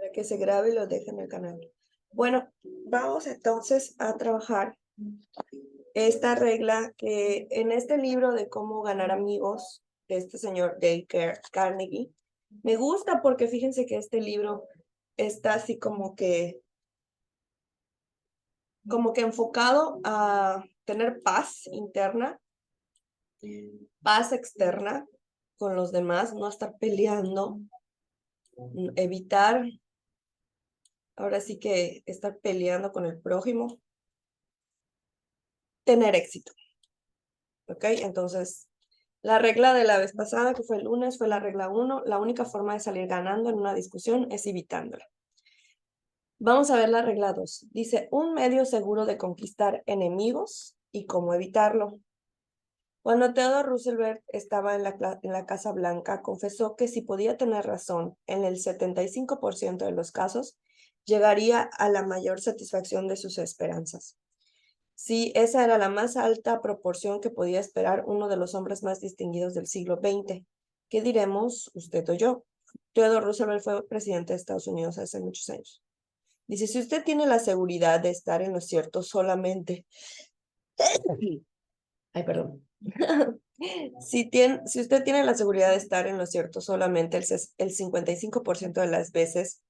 para que se grabe y lo deje en el canal. Bueno, vamos entonces a trabajar esta regla que en este libro de cómo ganar amigos de este señor Dale Carnegie, me gusta porque fíjense que este libro está así como que enfocado a tener paz interna, paz externa con los demás, no estar peleando, evitar, ahora sí que estar peleando con el prójimo, tener éxito, ¿ok? Entonces, la regla de la vez pasada, que fue el lunes, fue la regla 1, la única forma de salir ganando en una discusión es evitándola. Vamos a ver la regla 2. Dice, un medio seguro de conquistar enemigos y cómo evitarlo. Cuando Theodore Roosevelt estaba en la Casa Blanca, confesó que si podía tener razón en el 75% de los casos, llegaría a la mayor satisfacción de sus esperanzas. Sí, esa era la más alta proporción que podía esperar uno de los hombres más distinguidos del siglo XX. ¿Qué diremos usted o yo? Theodore Roosevelt fue presidente de Estados Unidos hace muchos años. Dice, si usted tiene la seguridad de estar en lo cierto solamente... Ay, perdón. Si usted tiene la seguridad de estar en lo cierto solamente el 55% de las veces,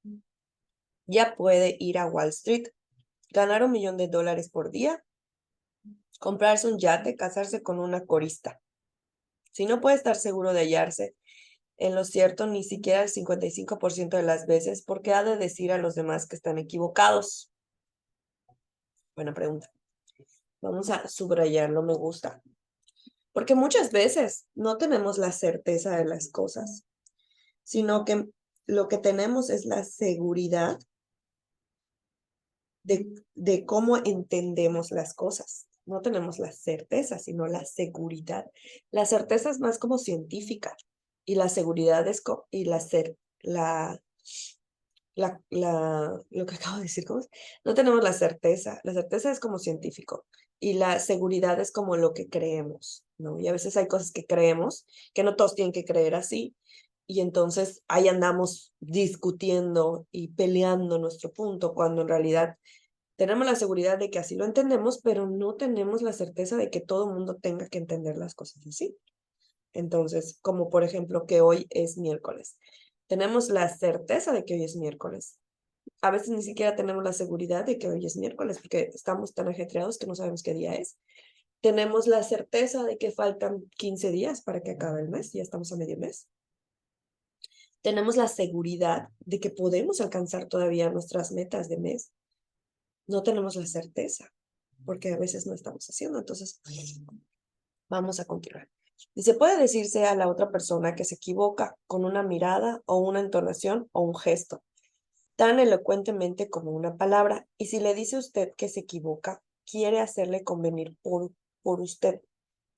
ya puede ir a Wall Street, ganar $1 millón por día, comprarse un yate, casarse con una corista. Si no puede estar seguro de hallarse en lo cierto ni siquiera el 55% de las veces, ¿por qué ha de decir a los demás que están equivocados? Buena pregunta. Vamos a subrayarlo, me gusta. Porque muchas veces no tenemos la certeza de las cosas, sino que lo que tenemos es la seguridad de cómo entendemos las cosas. No tenemos la certeza, sino la seguridad. La certeza es más como científica y la seguridad es y lo que acabo de decir, ¿cómo es? No tenemos la certeza es como científico y la seguridad es como lo que creemos, ¿no? Y a veces hay cosas que creemos que no todos tienen que creer así y entonces ahí andamos discutiendo y peleando nuestro punto cuando en realidad tenemos la seguridad de que así lo entendemos, pero no tenemos la certeza de que todo el mundo tenga que entender las cosas así. Entonces, como por ejemplo que hoy es miércoles. Tenemos la certeza de que hoy es miércoles. A veces ni siquiera tenemos la seguridad de que hoy es miércoles porque estamos tan ajetreados que no sabemos qué día es. Tenemos la certeza de que faltan 15 días para que acabe el mes, ya estamos a medio mes. Tenemos la seguridad de que podemos alcanzar todavía nuestras metas de mes. No tenemos la certeza porque a veces no estamos haciendo. Entonces, vamos a continuar. Dice, puede decirse a la otra persona que se equivoca con una mirada o una entonación o un gesto, tan elocuentemente como una palabra. Y si le dice usted que se equivoca, quiere hacerle convenir por usted.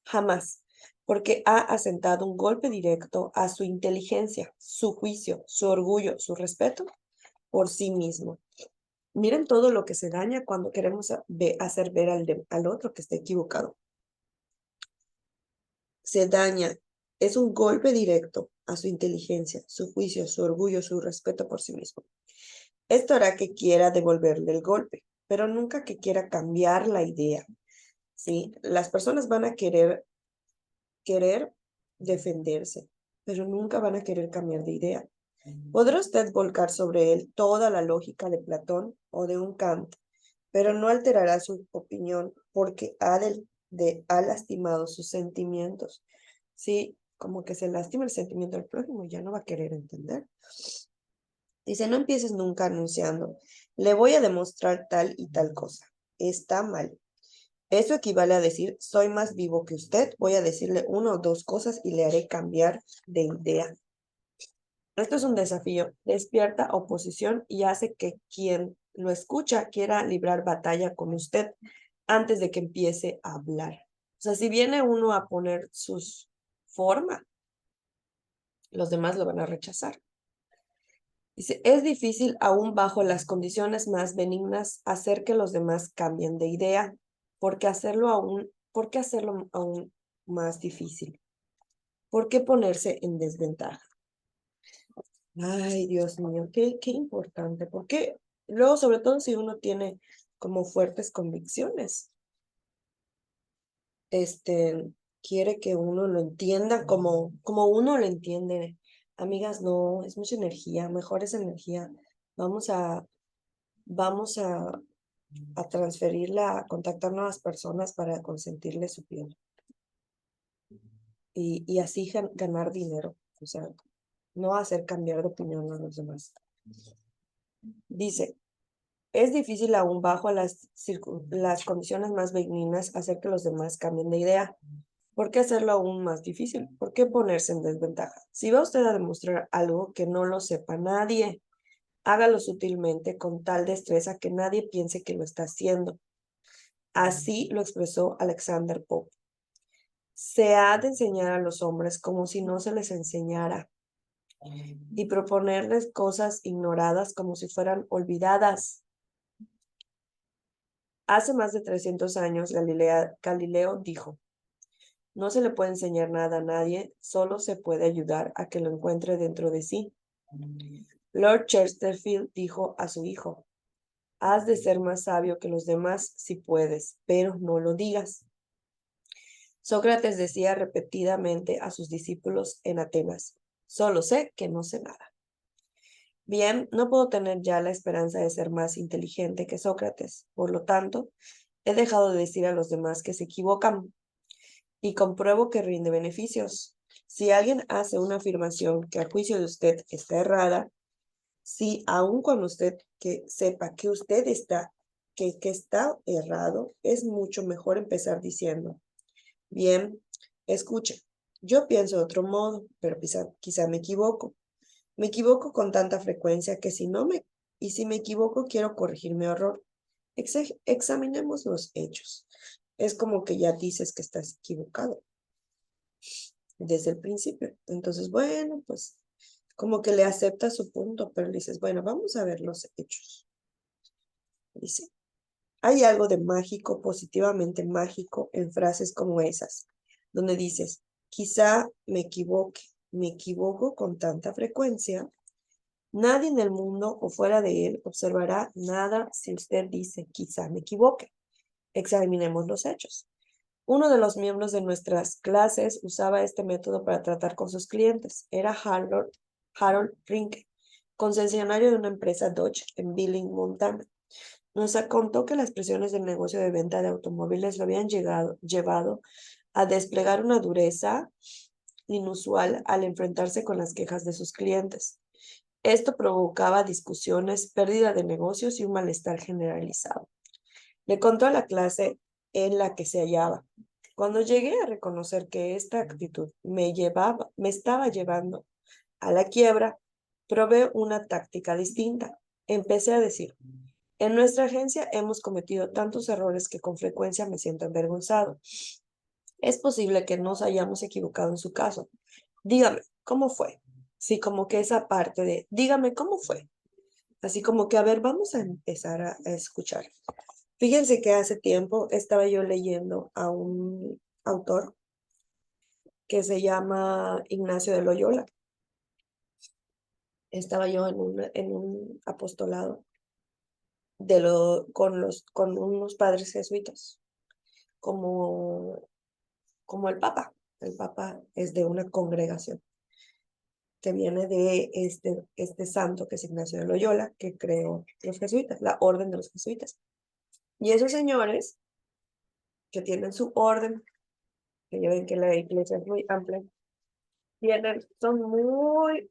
Jamás, porque ha asentado un golpe directo a su inteligencia, su juicio, su orgullo, su respeto por sí mismo. Miren todo lo que se daña cuando queremos hacer ver al otro que está equivocado. Se daña, es un golpe directo a su inteligencia, su juicio, su orgullo, su respeto por sí mismo. Esto hará que quiera devolverle el golpe, pero nunca que quiera cambiar la idea. ¿Sí? Las personas van a querer defenderse, pero nunca van a querer cambiar de idea. Podrá usted volcar sobre él toda la lógica de Platón o de un Kant, pero no alterará su opinión porque ha lastimado sus sentimientos. Sí, como que se lastima el sentimiento del prójimo y ya no va a querer entender. Dice, no empieces nunca anunciando, le voy a demostrar tal y tal cosa. Está mal. Eso equivale a decir, soy más vivo que usted, voy a decirle una o dos cosas y le haré cambiar de idea. Esto es un desafío, despierta oposición y hace que quien lo escucha quiera librar batalla con usted antes de que empiece a hablar. O sea, si viene uno a poner sus forma, los demás lo van a rechazar. Dice, es difícil aún bajo las condiciones más benignas hacer que los demás cambien de idea, ¿por qué hacerlo aún más difícil? ¿Por qué ponerse en desventaja? Ay, Dios mío, qué importante, porque luego, sobre todo si uno tiene como fuertes convicciones, este, quiere que uno lo entienda como uno lo entiende. Amigas, no, es mucha energía, mejor esa energía. Vamos a, vamos a transferirla, a contactar nuevas personas para consentirle su piel y así ganar dinero, o sea, no hacer cambiar de opinión a los demás. Dice, es difícil aún bajo las condiciones más benignas hacer que los demás cambien de idea. ¿Por qué hacerlo aún más difícil? ¿Por qué ponerse en desventaja? Si va usted a demostrar algo que no lo sepa nadie, hágalo sutilmente con tal destreza que nadie piense que lo está haciendo. Así lo expresó Alexander Pope. Se ha de enseñar a los hombres como si no se les enseñara y proponerles cosas ignoradas como si fueran olvidadas. Hace más de 300 años, Galileo dijo, no se le puede enseñar nada a nadie, solo se puede ayudar a que lo encuentre dentro de sí. Lord Chesterfield dijo a su hijo, has de ser más sabio que los demás si puedes, pero no lo digas. Sócrates decía repetidamente a sus discípulos en Atenas, solo sé que no sé nada. Bien, no puedo tener ya la esperanza de ser más inteligente que Sócrates, por lo tanto, he dejado de decir a los demás que se equivocan y compruebo que rinde beneficios. Si alguien hace una afirmación que a juicio de usted está errada, si aun cuando usted que sepa que usted que está errado, es mucho mejor empezar diciendo, bien, escuche, yo pienso de otro modo, pero quizá me equivoco. Me equivoco con tanta frecuencia que y si me equivoco quiero corregir mi error. Examinemos los hechos. Es como que ya dices que estás equivocado desde el principio. Entonces, bueno, pues como que le aceptas su punto, pero le dices, bueno, vamos a ver los hechos. Dice, hay algo de mágico, positivamente mágico, en frases como esas, donde dices, quizá me equivoco con tanta frecuencia. Nadie en el mundo o fuera de él observará nada si usted dice, quizá me equivoque. Examinemos los hechos. Uno de los miembros de nuestras clases usaba este método para tratar con sus clientes. Era Harold Rinke, concesionario de una empresa Dodge en Billing, Montana. Nos contó que las presiones del negocio de venta de automóviles lo habían llevado a desplegar una dureza inusual al enfrentarse con las quejas de sus clientes. Esto provocaba discusiones, pérdida de negocios y un malestar generalizado. Le contó a la clase en la que se hallaba. Cuando llegué a reconocer que esta actitud me estaba llevando a la quiebra, probé una táctica distinta. Empecé a decir, en nuestra agencia hemos cometido tantos errores que con frecuencia me siento avergonzado. Es posible que nos hayamos equivocado en su caso. Dígame, ¿cómo fue? Sí, como que esa parte de, dígame, ¿cómo fue? Así como que, a ver, vamos a empezar a escuchar. Fíjense que hace tiempo estaba yo leyendo a un autor que se llama Ignacio de Loyola. Estaba yo en un apostolado con unos padres jesuitas, como, como el Papa. El Papa es de una congregación que viene de este santo que es Ignacio de Loyola, que creó los jesuitas, la orden de los jesuitas. Y esos señores que tienen su orden, que ya ven que la iglesia es muy amplia, son muy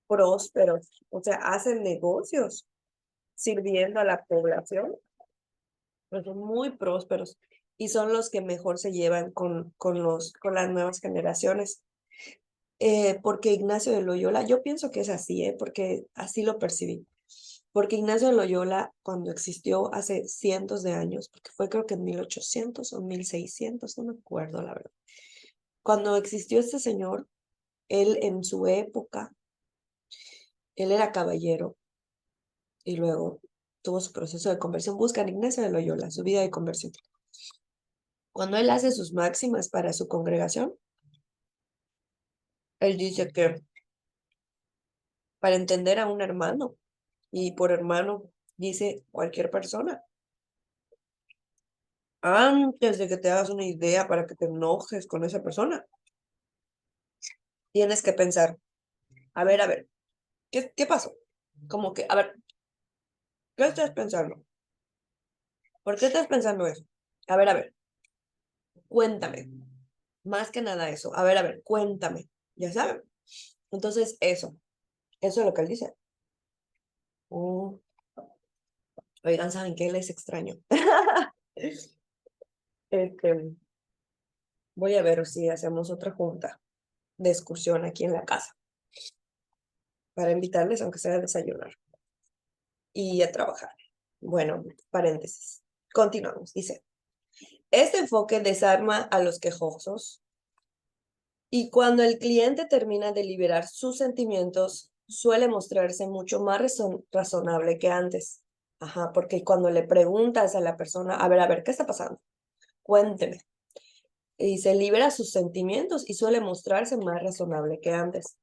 prósperos, o sea, hacen negocios sirviendo a la población, pero son muy prósperos y son los que mejor se llevan con las nuevas generaciones. Porque Ignacio de Loyola, yo pienso que es así, porque así lo percibí. Porque Ignacio de Loyola, cuando existió hace cientos de años, porque fue creo que en 1800 o 1600, no me acuerdo la verdad. Cuando existió este señor, él en su época, él era caballero y luego tuvo su proceso de conversión. Buscan Ignacio de Loyola, su vida de conversión. Cuando él hace sus máximas para su congregación, él dice que para entender a un hermano. Y por hermano dice cualquier persona. Antes de que te hagas una idea para que te enojes con esa persona, tienes que pensar, a ver, ¿qué pasó? Como que, a ver, ¿qué estás pensando? ¿Por qué estás pensando eso? A ver, cuéntame. Más que nada eso. A ver, cuéntame. Ya saben. Entonces, eso es lo que él dice. Mm, Oigan, ¿saben qué? Él es extraño. Este, voy a ver si hacemos otra junta de excursión aquí en la casa para invitarles, aunque sea a desayunar y a trabajar. Bueno, paréntesis. Continuamos. Dice, este enfoque desarma a los quejosos y cuando el cliente termina de liberar sus sentimientos, suele mostrarse mucho más razonable que antes. Ajá, porque cuando le preguntas a la persona, a ver, ¿qué está pasando? Cuénteme. Y se libera sus sentimientos y suele mostrarse más razonable que antes.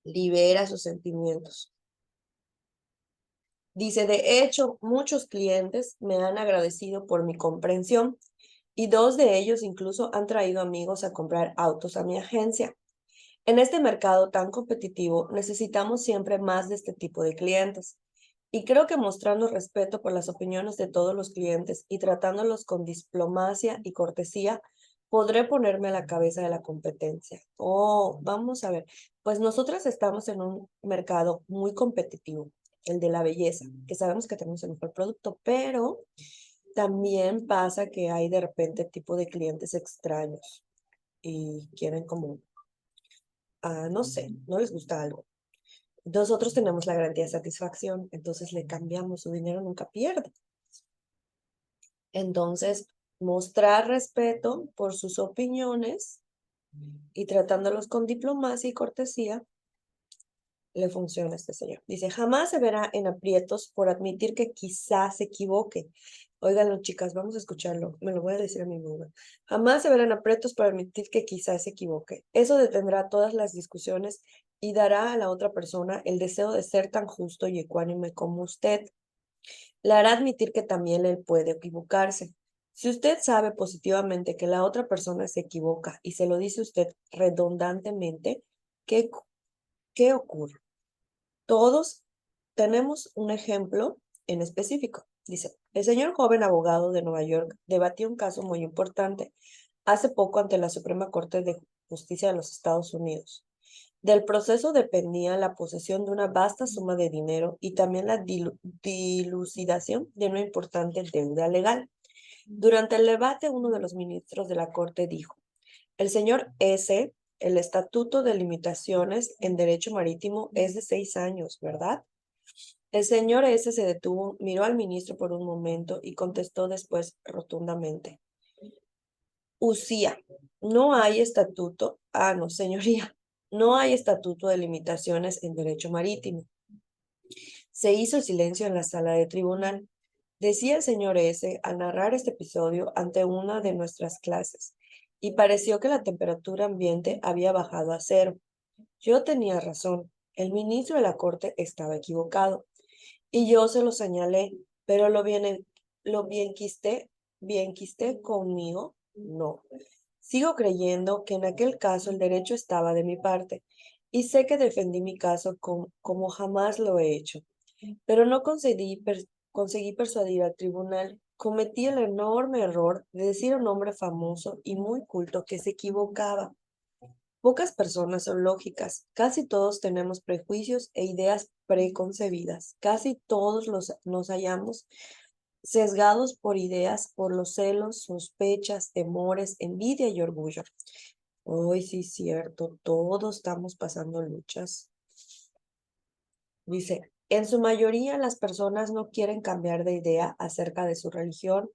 Libera sus sentimientos. Dice, de hecho, muchos clientes me han agradecido por mi comprensión y dos de ellos incluso han traído amigos a comprar autos a mi agencia. En este mercado tan competitivo necesitamos siempre más de este tipo de clientes. Y creo que mostrando respeto por las opiniones de todos los clientes y tratándolos con diplomacia y cortesía, podré ponerme a la cabeza de la competencia. Oh, vamos a ver. Pues nosotras estamos en un mercado muy competitivo, el de la belleza, que sabemos que tenemos el mejor producto, pero también pasa que hay de repente tipo de clientes extraños y quieren como no sé, no les gusta algo. Nosotros tenemos la garantía de satisfacción, entonces le cambiamos, su dinero nunca pierde. Entonces, mostrar respeto por sus opiniones y tratándolos con diplomacia y cortesía, le funciona a este señor. Dice, jamás se verá en aprietos por admitir que quizás se equivoque. Óiganlo, chicas, vamos a escucharlo. Me lo voy a decir a mi mamá. Jamás se verán aprietos por admitir que quizás se equivoque. Eso detendrá todas las discusiones y dará a la otra persona el deseo de ser tan justo y ecuánime como usted. Le hará admitir que también él puede equivocarse. Si usted sabe positivamente que la otra persona se equivoca y se lo dice usted redundantemente, ¿qué, qué ocurre? Todos tenemos un ejemplo en específico. Dice, el señor joven abogado de Nueva York debatió un caso muy importante hace poco ante la Suprema Corte de Justicia de los Estados Unidos. Del proceso dependía la posesión de una vasta suma de dinero y también la dilucidación de una importante deuda legal. Durante el debate, uno de los ministros de la Corte dijo, el señor S., el Estatuto de Limitaciones en Derecho Marítimo es de 6 años, ¿verdad? El señor S. se detuvo, miró al ministro por un momento y contestó después rotundamente. Usía, no hay estatuto, no, señoría, no hay estatuto de limitaciones en derecho marítimo. Se hizo silencio en la sala de tribunal. Decía el señor S. al narrar este episodio ante una de nuestras clases, y pareció que la temperatura ambiente había bajado a cero. Yo tenía razón, el ministro de la corte estaba equivocado. Y yo se lo señalé, pero lo bienquisté conmigo, no. Sigo creyendo que en aquel caso el derecho estaba de mi parte, y sé que defendí mi caso como jamás lo he hecho, pero no conseguí persuadir al tribunal. Cometí el enorme error de decir a un hombre famoso y muy culto que se equivocaba. Pocas personas son lógicas, casi todos tenemos prejuicios e ideas preconcebidas, casi todos nos hallamos sesgados por ideas, por los celos, sospechas, temores, envidia y orgullo. Hoy sí, cierto, todos estamos pasando luchas. Dice, en su mayoría las personas no quieren cambiar de idea acerca de su religión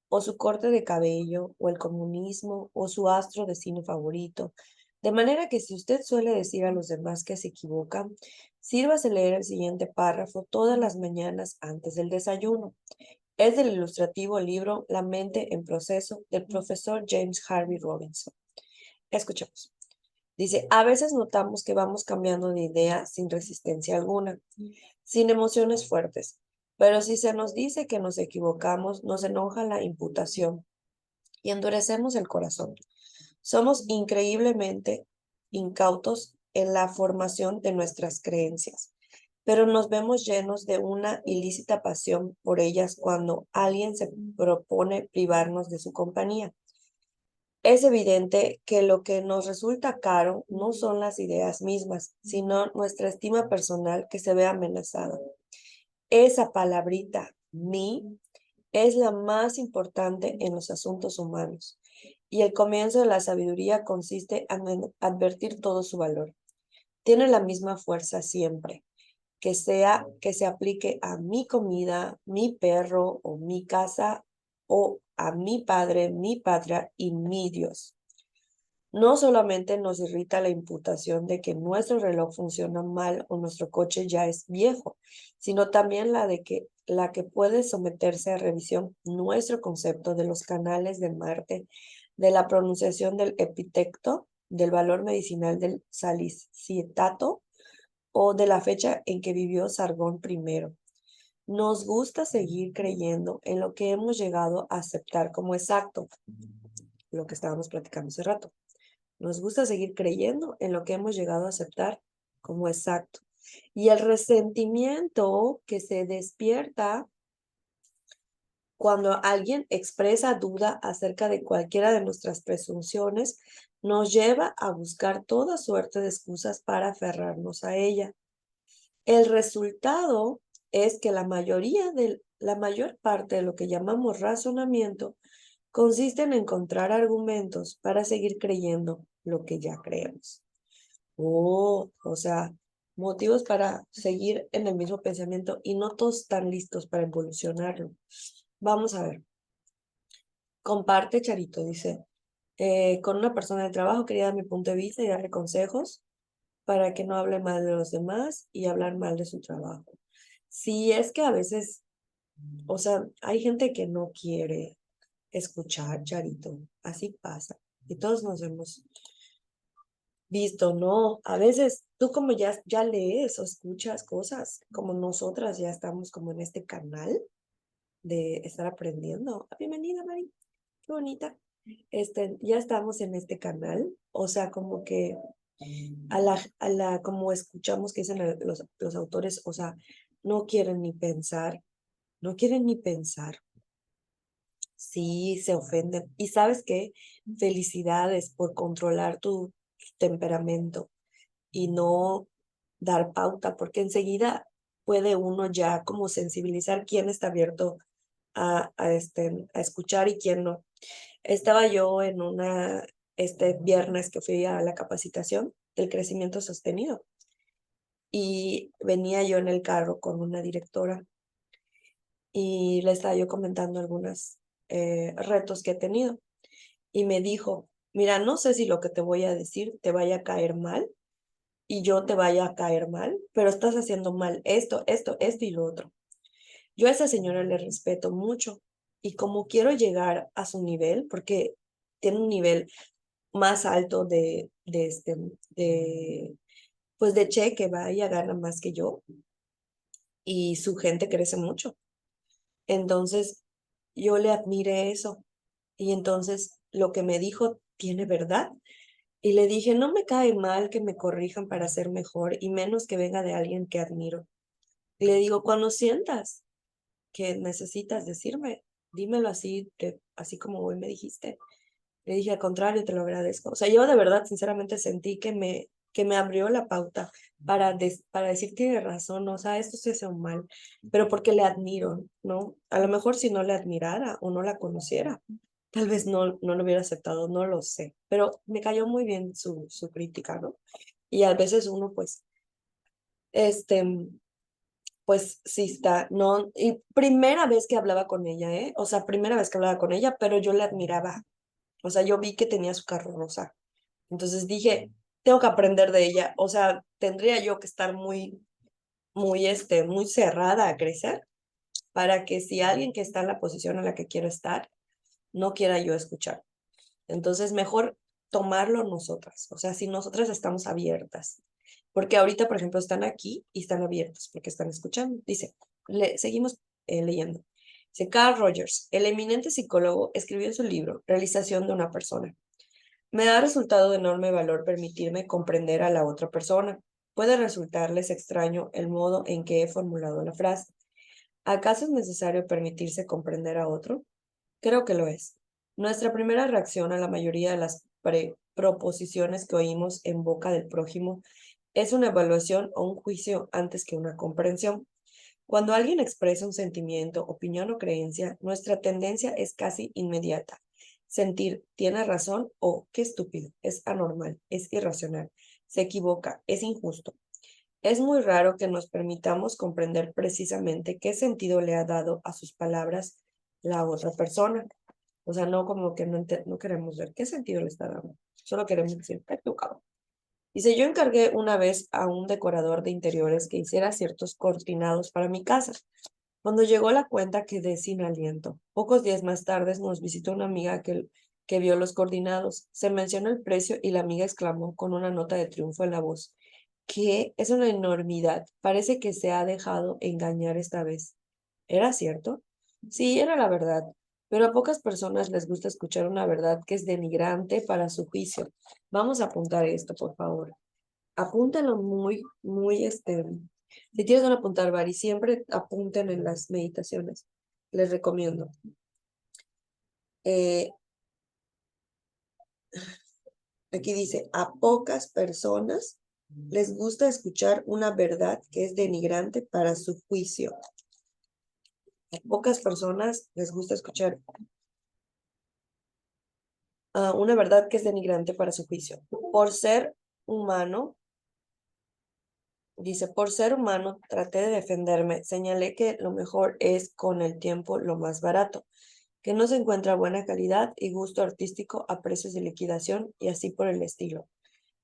o su corte de cabello, o el comunismo, o su astro de cine favorito. De manera que si usted suele decir a los demás que se equivocan, sírvase leer el siguiente párrafo todas las mañanas antes del desayuno. Es del ilustrativo libro La mente en proceso del profesor James Harvey Robinson. Escuchemos. Dice, a veces notamos que vamos cambiando de idea sin resistencia alguna, sin emociones fuertes, pero si se nos dice que nos equivocamos, nos enoja la imputación y endurecemos el corazón. Somos increíblemente incautos en la formación de nuestras creencias, pero nos vemos llenos de una ilícita pasión por ellas cuando alguien se propone privarnos de su compañía. Es evidente que lo que nos resulta caro no son las ideas mismas, sino nuestra estima personal que se ve amenazada. Esa palabrita, mí, es la más importante en los asuntos humanos, y el comienzo de la sabiduría consiste en advertir todo su valor. Tiene la misma fuerza siempre, que se aplique a mi comida, mi perro o mi casa o a mi padre, mi patria y mi Dios. No solamente nos irrita la imputación de que nuestro reloj funciona mal o nuestro coche ya es viejo, sino también la que puede someterse a revisión nuestro concepto de los canales de Marte, de la pronunciación del epítecto, del valor medicinal del salicitato o de la fecha en que vivió Sargón primero. Nos gusta seguir creyendo en lo que hemos llegado a aceptar como exacto, lo que estábamos platicando hace rato. Nos gusta seguir creyendo en lo que hemos llegado a aceptar como exacto. Y el resentimiento que se despierta cuando alguien expresa duda acerca de cualquiera de nuestras presunciones nos lleva a buscar toda suerte de excusas para aferrarnos a ella. El resultado es que la mayor parte de lo que llamamos razonamiento consiste en encontrar argumentos para seguir creyendo lo que ya creemos. O sea, motivos para seguir en el mismo pensamiento y no todos están listos para evolucionarlo. Vamos a ver. Comparte, Charito, dice, con una persona de trabajo quería dar mi punto de vista y darle consejos para que no hable mal de los demás y hablar mal de su trabajo. Sí, es que a veces, o sea, hay gente que no quiere escuchar, Charito, así pasa. Y todos nos hemos visto, ¿no? A veces tú como ya lees o escuchas cosas, como nosotras ya estamos como en este canal de estar aprendiendo. Bienvenida, Mari, qué bonita. Ya estamos en este canal, o sea, como que como escuchamos que dicen los autores, o sea, no quieren ni pensar, no quieren ni pensar. Sí, se ofenden. ¿Y sabes qué? Felicidades por controlar tu temperamento y no dar pauta, porque enseguida puede uno ya como sensibilizar quién está abierto a escuchar y quién no. Estaba yo en este viernes que fui a la capacitación del crecimiento sostenido y venía yo en el carro con una directora y le estaba yo comentando algunos retos que he tenido y me dijo, mira, no sé si lo que te voy a decir te vaya a caer mal y yo te vaya a caer mal, pero estás haciendo mal esto y lo otro. Yo a esa señora le respeto mucho y como quiero llegar a su nivel, porque tiene un nivel más alto pues de cheque, va, ella gana más que yo y su gente crece mucho. Entonces, yo le admiré eso y entonces lo que me dijo tiene verdad. Y le dije, no me cae mal que me corrijan para ser mejor y menos que venga de alguien que admiro. Y le digo, cuando sientas que necesitas decirme, dímelo así, así como hoy me dijiste. Le dije, al contrario, te lo agradezco. O sea, yo de verdad, sinceramente, sentí que me abrió la pauta para decir, tiene razón, o sea, esto se hace mal, pero porque le admiro, ¿no? A lo mejor si no le admirara o no la conociera, tal vez no lo hubiera aceptado, no lo sé, pero me cayó muy bien su crítica, ¿no? Y a veces uno, pues, este, pues sí está, no, y primera vez que hablaba con ella, ¿eh? O sea, primera vez que hablaba con ella, pero yo la admiraba, o sea, yo vi que tenía su carro rosa, entonces dije, tengo que aprender de ella, o sea, tendría yo que estar muy cerrada a crecer para que si alguien que está en la posición en la que quiero estar, no quiera yo escuchar. Entonces, mejor tomarlo nosotras, o sea, si nosotras estamos abiertas. Porque ahorita, por ejemplo, están aquí y están abiertos porque están escuchando. Dice, seguimos leyendo. Dice, Carl Rogers, el eminente psicólogo, escribió en su libro Realización de una persona. Me ha resultado de enorme valor permitirme comprender a la otra persona. Puede resultarles extraño el modo en que he formulado la frase. ¿Acaso es necesario permitirse comprender a otro? Creo que lo es. Nuestra primera reacción a la mayoría de las proposiciones que oímos en boca del prójimo es una evaluación o un juicio antes que una comprensión. Cuando alguien expresa un sentimiento, opinión o creencia, nuestra tendencia es casi inmediata. Sentir, tiene razón o qué estúpido, es anormal, es irracional, se equivoca, es injusto. Es muy raro que nos permitamos comprender precisamente qué sentido le ha dado a sus palabras la otra persona. O sea, no como que no queremos ver qué sentido le está dando. Solo queremos decir, está equivocado. Dice, yo encargué una vez a un decorador de interiores que hiciera ciertos cortinados para mi casa. Cuando llegó la cuenta quedé sin aliento. Pocos días más tarde nos visitó una amiga que vio los coordinados. Se mencionó el precio y la amiga exclamó con una nota de triunfo en la voz, que es una enormidad. Parece que se ha dejado engañar esta vez. ¿Era cierto? Sí, era la verdad. Pero a pocas personas les gusta escuchar una verdad que es denigrante para su juicio. Vamos a apuntar esto, por favor. Apúntenlo muy. Si tienes que apuntar, Bari, siempre apunten en las meditaciones. Les recomiendo. Eh, Aquí dice, a pocas personas les gusta escuchar una verdad que es denigrante para su juicio. A pocas personas les gusta escuchar una verdad que es denigrante para su juicio. Por ser humano, dice, por ser humano traté de defenderme. Señalé que lo mejor es con el tiempo lo más barato, que no se encuentra buena calidad y gusto artístico a precios de liquidación y así por el estilo.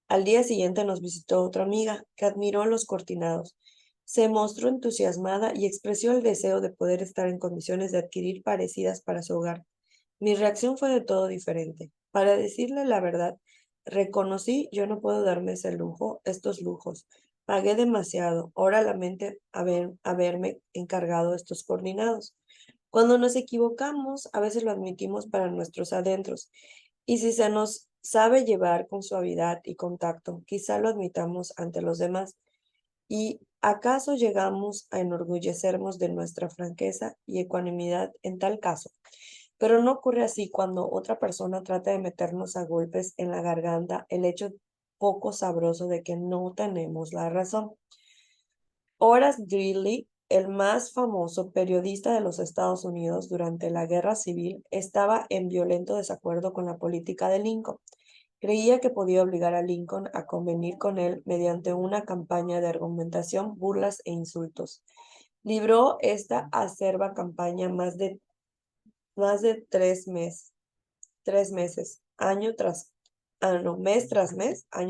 Al día siguiente nos visitó otra amiga que admiró los cortinados. Se mostró entusiasmada y expresó el deseo de poder estar en condiciones de adquirir parecidas para su hogar. Mi reacción fue de todo diferente. Para decirle la verdad, reconocí yo no puedo darme ese lujo, estos lujos. Pagué demasiado. Ahora lamente haberme encargado estos coordinados. Cuando nos equivocamos, a veces lo admitimos para nuestros adentros. Y si se nos sabe llevar con suavidad y contacto, quizá lo admitamos ante los demás. ¿Y acaso llegamos a enorgullecernos de nuestra franqueza y ecuanimidad en tal caso? Pero no ocurre así cuando otra persona trata de meternos a golpes en la garganta el hecho poco sabroso de que no tenemos la razón. Horace Greeley, el más famoso periodista de los Estados Unidos durante la Guerra Civil, estaba en violento desacuerdo con la política de Lincoln. Creía que podía obligar a Lincoln a convenir con él mediante una campaña de argumentación, burlas e insultos. Libró esta acerba campaña más de 3 meses, mes tras mes, año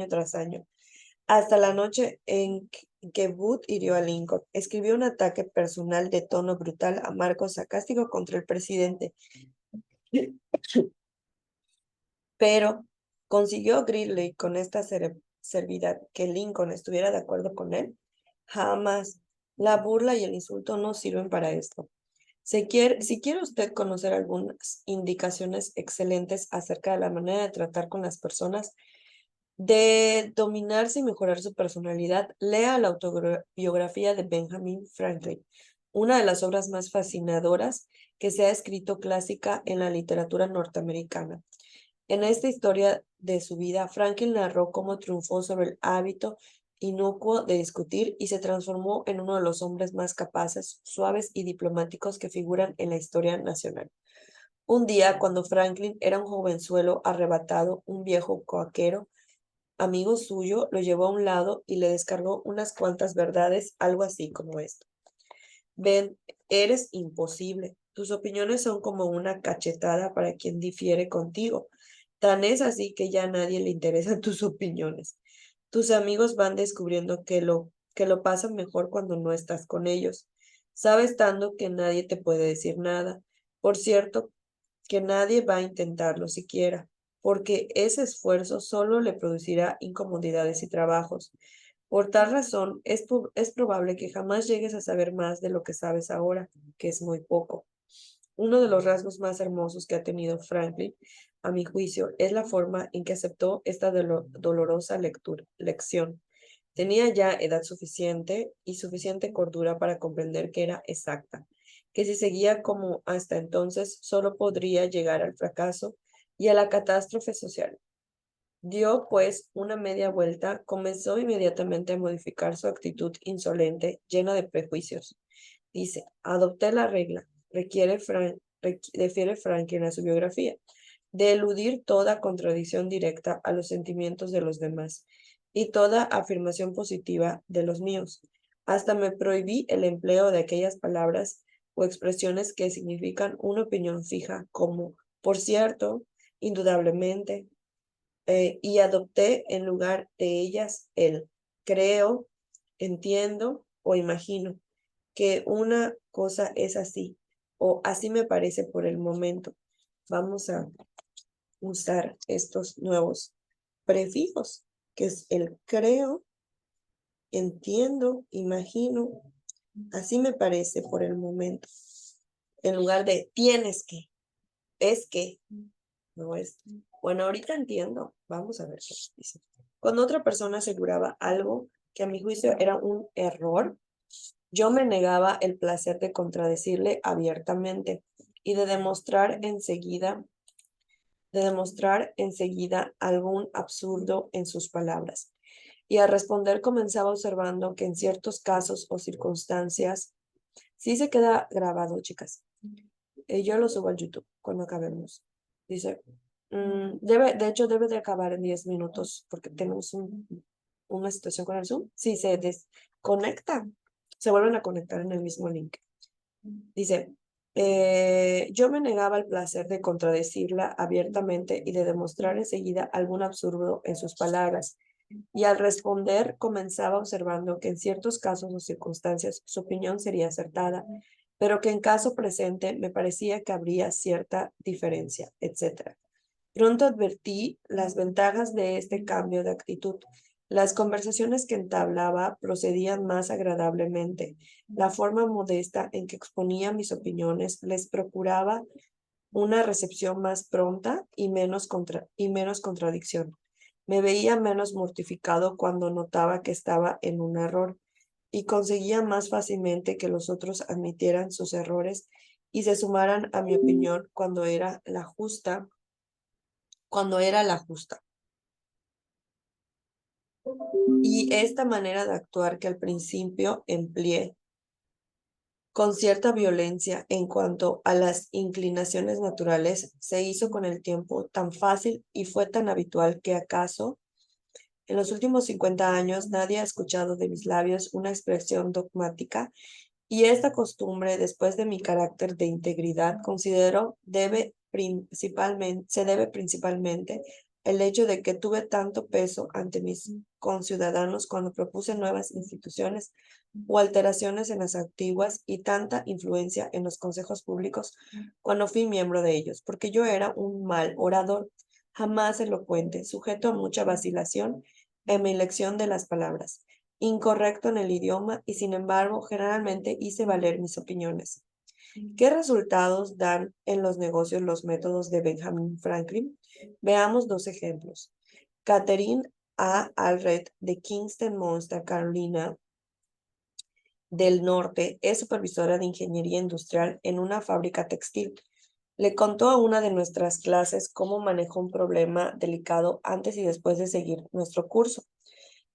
tras año, hasta la noche en que Booth hirió a Lincoln. Escribió un ataque personal de tono brutal, amargo, sarcástico contra el presidente, pero consiguió Greeley con esta servidad que Lincoln estuviera de acuerdo con él. Jamás. La burla y el insulto no sirven para esto. Si quiere usted conocer algunas indicaciones excelentes acerca de la manera de tratar con las personas, de dominarse y mejorar su personalidad, lea la autobiografía de Benjamin Franklin, una de las obras más fascinadoras que se ha escrito clásica en la literatura norteamericana. En esta historia de su vida, Franklin narró cómo triunfó sobre el hábito inocuo de discutir y se transformó en uno de los hombres más capaces, suaves y diplomáticos que figuran en la historia nacional. Un día, cuando Franklin era un jovenzuelo arrebatado, un viejo coaquero, amigo suyo, lo llevó a un lado y le descargó unas cuantas verdades, algo así como esto. Ben, eres imposible. Tus opiniones son como una cachetada para quien difiere contigo. Tan es así que ya a nadie le interesan tus opiniones. Tus amigos van descubriendo que lo pasan mejor cuando no estás con ellos. Sabes tanto que nadie te puede decir nada. Por cierto, que nadie va a intentarlo siquiera. porque ese esfuerzo solo le producirá incomodidades y trabajos. Por tal razón, es probable que jamás llegues a saber más de lo que sabes ahora, que es muy poco. Uno de los rasgos más hermosos que ha tenido Franklin, a mi juicio, es la forma en que aceptó esta dolorosa lección. Tenía ya edad suficiente y suficiente cordura para comprender que era exacta, que si seguía como hasta entonces solo podría llegar al fracaso y a la catástrofe social. Dio, pues, una media vuelta, comenzó inmediatamente a modificar su actitud insolente, llena de prejuicios. Dice, adopté la regla, refiere Franklin a su biografía, de eludir toda contradicción directa a los sentimientos de los demás y toda afirmación positiva de los míos. Hasta me prohibí el empleo de aquellas palabras o expresiones que significan una opinión fija, como, por cierto, indudablemente, y adopté en lugar de ellas el creo, entiendo o imagino que una cosa es así o así me parece por el momento. Vamos a usar estos nuevos prefijos, que es el creo, entiendo, imagino, así me parece por el momento. En lugar de tienes que, es que, no es. Bueno, ahorita entiendo. Vamos a ver qué dice. Cuando otra persona aseguraba algo que a mi juicio era un error, yo me negaba el placer de contradecirle abiertamente y de demostrar enseguida algún absurdo en sus palabras. Y al responder comenzaba observando que en ciertos casos o circunstancias, sí se queda grabado, chicas. Yo lo subo al YouTube cuando acabemos. Dice, de hecho debe de acabar en 10 minutos porque tenemos una situación con el Zoom. Sí, se desconecta, se vuelven a conectar en el mismo link. Dice, yo me negaba el placer de contradecirla abiertamente y de demostrar enseguida algún absurdo en sus palabras. Y al responder comenzaba observando que en ciertos casos o circunstancias su opinión sería acertada, pero que en caso presente me parecía que habría cierta diferencia, etc. Pronto advertí las ventajas de este cambio de actitud. Las conversaciones que entablaba procedían más agradablemente. La forma modesta en que exponía mis opiniones les procuraba una recepción más pronta y menos contradicción. Me veía menos mortificado cuando notaba que estaba en un error y conseguía más fácilmente que los otros admitieran sus errores y se sumaran a mi opinión cuando era la justa. Y esta manera de actuar que al principio empleé con cierta violencia en cuanto a las inclinaciones naturales, se hizo con el tiempo tan fácil y fue tan habitual que acaso en los últimos 50 años nadie ha escuchado de mis labios una expresión dogmática y esta costumbre, después de mi carácter de integridad, considero se debe principalmente el hecho de que tuve tanto peso ante mis conciudadanos cuando propuse nuevas instituciones o alteraciones en las antiguas y tanta influencia en los consejos públicos cuando fui miembro de ellos, porque yo era un mal orador, jamás elocuente, sujeto a mucha vacilación en mi elección de las palabras, incorrecto en el idioma y sin embargo generalmente hice valer mis opiniones. ¿Qué resultados dan en los negocios los métodos de Benjamin Franklin? Veamos dos ejemplos. Catherine A. Allred de Kingston, Monster, Carolina del Norte, es supervisora de ingeniería industrial en una fábrica textil. Le contó a una de nuestras clases cómo manejó un problema delicado antes y después de seguir nuestro curso.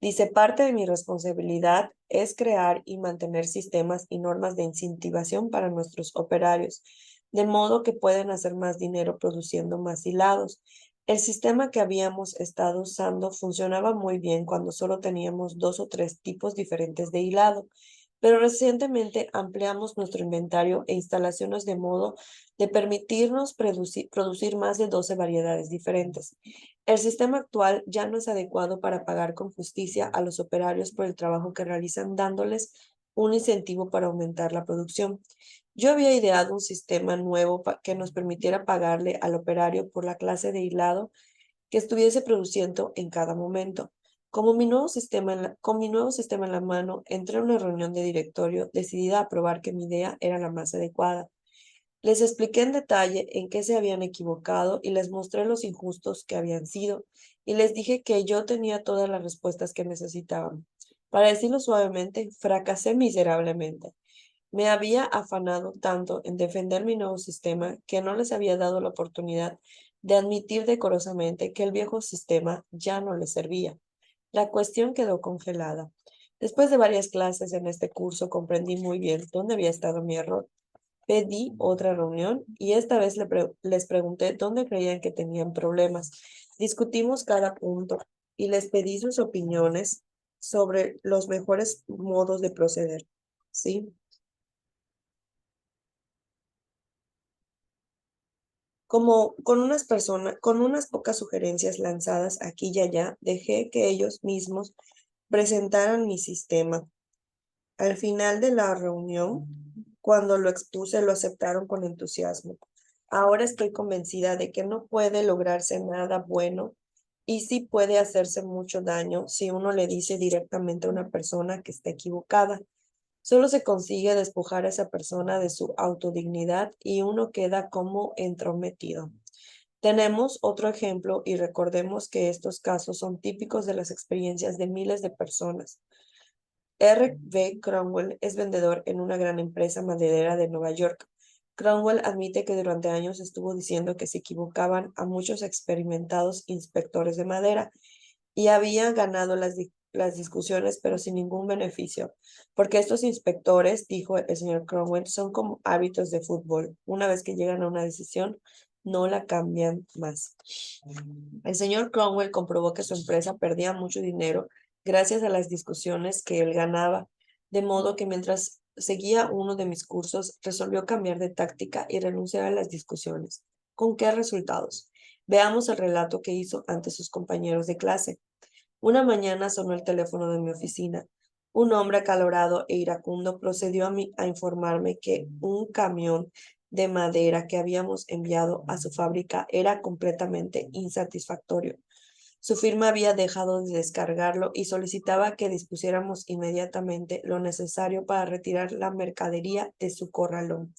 Dice, parte de mi responsabilidad es crear y mantener sistemas y normas de incentivación para nuestros operarios, de modo que puedan hacer más dinero produciendo más hilados. El sistema que habíamos estado usando funcionaba muy bien cuando solo teníamos 2 o 3 tipos diferentes de hilado, pero recientemente ampliamos nuestro inventario e instalaciones de modo de permitirnos producir más de 12 variedades diferentes. El sistema actual ya no es adecuado para pagar con justicia a los operarios por el trabajo que realizan, dándoles un incentivo para aumentar la producción. Yo había ideado un sistema nuevo que nos permitiera pagarle al operario por la clase de hilado que estuviese produciendo en cada momento. Con mi nuevo sistema en la mano, entré a una reunión de directorio decidida a probar que mi idea era la más adecuada. Les expliqué en detalle en qué se habían equivocado y les mostré los injustos que habían sido, y les dije que yo tenía todas las respuestas que necesitaban. Para decirlo suavemente, fracasé miserablemente. Me había afanado tanto en defender mi nuevo sistema que no les había dado la oportunidad de admitir decorosamente que el viejo sistema ya no les servía. La cuestión quedó congelada. Después de varias clases en este curso comprendí muy bien dónde había estado mi error. Pedí otra reunión y esta vez les pregunté dónde creían que tenían problemas. Discutimos cada punto y les pedí sus opiniones sobre los mejores modos de proceder. ¿Sí? Como con unas pocas sugerencias lanzadas aquí y allá, dejé que ellos mismos presentaran mi sistema. Al final de la reunión, cuando lo expuse, lo aceptaron con entusiasmo. Ahora estoy convencida de que no puede lograrse nada bueno y sí puede hacerse mucho daño si uno le dice directamente a una persona que está equivocada. Solo se consigue despojar a esa persona de su autodignidad y uno queda como entrometido. Tenemos otro ejemplo y recordemos que estos casos son típicos de las experiencias de miles de personas. R. B. Cromwell es vendedor en una gran empresa maderera de Nueva York. Cromwell admite que durante años estuvo diciendo que se equivocaban a muchos experimentados inspectores de madera y había ganado las discusiones, pero sin ningún beneficio, porque estos inspectores, dijo el señor Cromwell, son como hábitos de fútbol. Una vez que llegan a una decisión, no la cambian más. El señor Cromwell comprobó que su empresa perdía mucho dinero gracias a las discusiones que él ganaba, de modo que mientras seguía uno de mis cursos, resolvió cambiar de táctica y renunciar a las discusiones. ¿Con qué resultados? Veamos el relato que hizo ante sus compañeros de clase. Una mañana sonó el teléfono de mi oficina. Un hombre acalorado e iracundo procedió a informarme que un camión de madera que habíamos enviado a su fábrica era completamente insatisfactorio. Su firma había dejado de descargarlo y solicitaba que dispusiéramos inmediatamente lo necesario para retirar la mercadería de su corralón.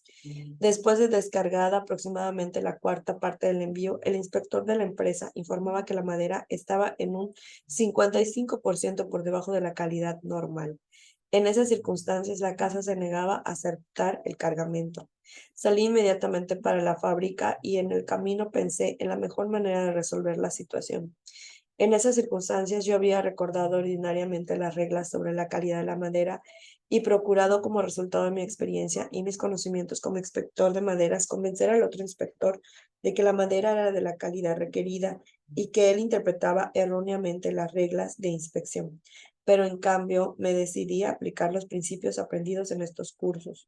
Después de descargada aproximadamente la cuarta parte del envío, el inspector de la empresa informaba que la madera estaba en un 55% por debajo de la calidad normal. En esas circunstancias, la casa se negaba a aceptar el cargamento. Salí inmediatamente para la fábrica y en el camino pensé en la mejor manera de resolver la situación. En esas circunstancias yo había recordado ordinariamente las reglas sobre la calidad de la madera y procurado como resultado de mi experiencia y mis conocimientos como inspector de maderas convencer al otro inspector de que la madera era de la calidad requerida y que él interpretaba erróneamente las reglas de inspección. Pero en cambio me decidí a aplicar los principios aprendidos en estos cursos.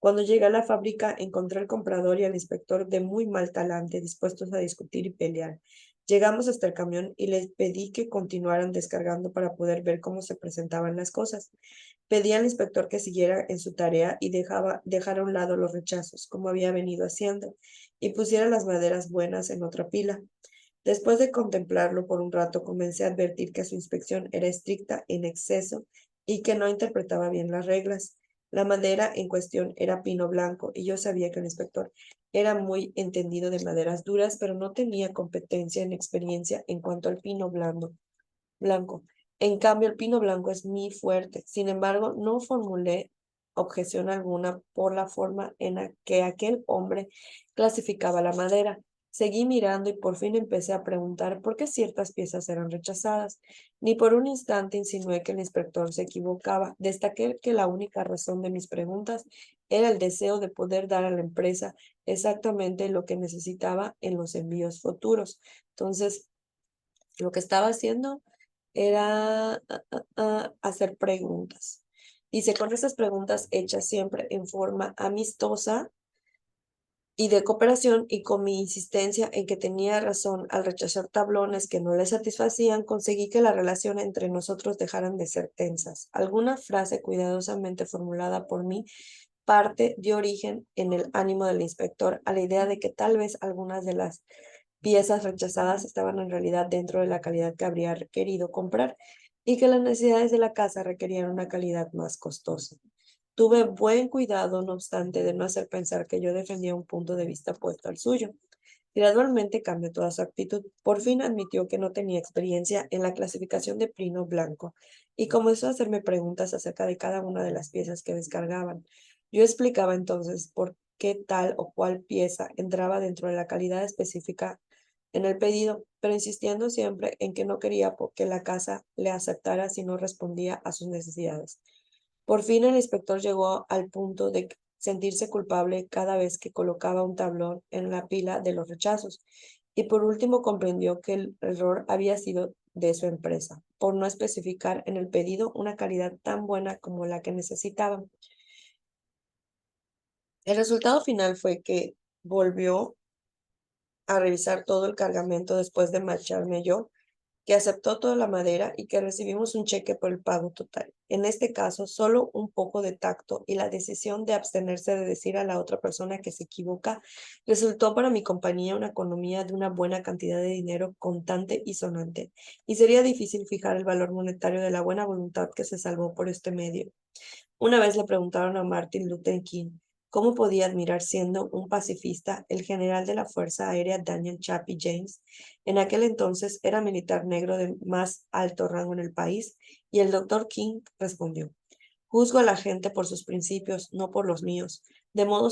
Cuando llegué a la fábrica encontré al comprador y al inspector de muy mal talante dispuestos a discutir y pelear. Llegamos hasta el camión y les pedí que continuaran descargando para poder ver cómo se presentaban las cosas. Pedí al inspector que siguiera en su tarea y dejara a un lado los rechazos, como había venido haciendo, y pusiera las maderas buenas en otra pila. Después de contemplarlo por un rato, comencé a advertir que su inspección era estricta en exceso y que no interpretaba bien las reglas. La madera en cuestión era pino blanco y yo sabía que el inspector era muy entendido de maderas duras, pero no tenía competencia ni experiencia en cuanto al pino blanco. En cambio, el pino blanco es muy fuerte. Sin embargo, no formulé objeción alguna por la forma en la que aquel hombre clasificaba la madera. Seguí mirando y por fin empecé a preguntar por qué ciertas piezas eran rechazadas. Ni por un instante insinué que el inspector se equivocaba. Destaqué que la única razón de mis preguntas era el deseo de poder dar a la empresa exactamente lo que necesitaba en los envíos futuros. Entonces, lo que estaba haciendo era hacer preguntas. Dice, con estas preguntas hechas siempre en forma amistosa y de cooperación y con mi insistencia en que tenía razón al rechazar tablones que no le satisfacían, conseguí que la relación entre nosotros dejaran de ser tensas. Alguna frase cuidadosamente formulada por mí parte dio origen en el ánimo del inspector a la idea de que tal vez algunas de las piezas rechazadas estaban en realidad dentro de la calidad que habría querido comprar y que las necesidades de la casa requerían una calidad más costosa. Tuve buen cuidado, no obstante, de no hacer pensar que yo defendía un punto de vista opuesto al suyo. Gradualmente cambió toda su actitud. Por fin admitió que no tenía experiencia en la clasificación de pino blanco y comenzó a hacerme preguntas acerca de cada una de las piezas que descargaban. Yo explicaba entonces por qué tal o cual pieza entraba dentro de la calidad específica en el pedido, pero insistiendo siempre en que no quería que la casa le aceptara si no respondía a sus necesidades. Por fin el inspector llegó al punto de sentirse culpable cada vez que colocaba un tablón en la pila de los rechazos, y por último comprendió que el error había sido de su empresa, por no especificar en el pedido una calidad tan buena como la que necesitaban. El resultado final fue que volvió a revisar todo el cargamento después de marcharme yo, que aceptó toda la madera y que recibimos un cheque por el pago total. En este caso, solo un poco de tacto y la decisión de abstenerse de decir a la otra persona que se equivoca resultó para mi compañía una economía de una buena cantidad de dinero contante y sonante, y sería difícil fijar el valor monetario de la buena voluntad que se salvó por este medio. Una vez le preguntaron a Martin Luther King cómo podía admirar siendo un pacifista el general de la Fuerza Aérea Daniel Chappie James. En aquel entonces era militar negro de más alto rango en el país, y el doctor King respondió: juzgo a la gente por sus principios, no por los míos, de modo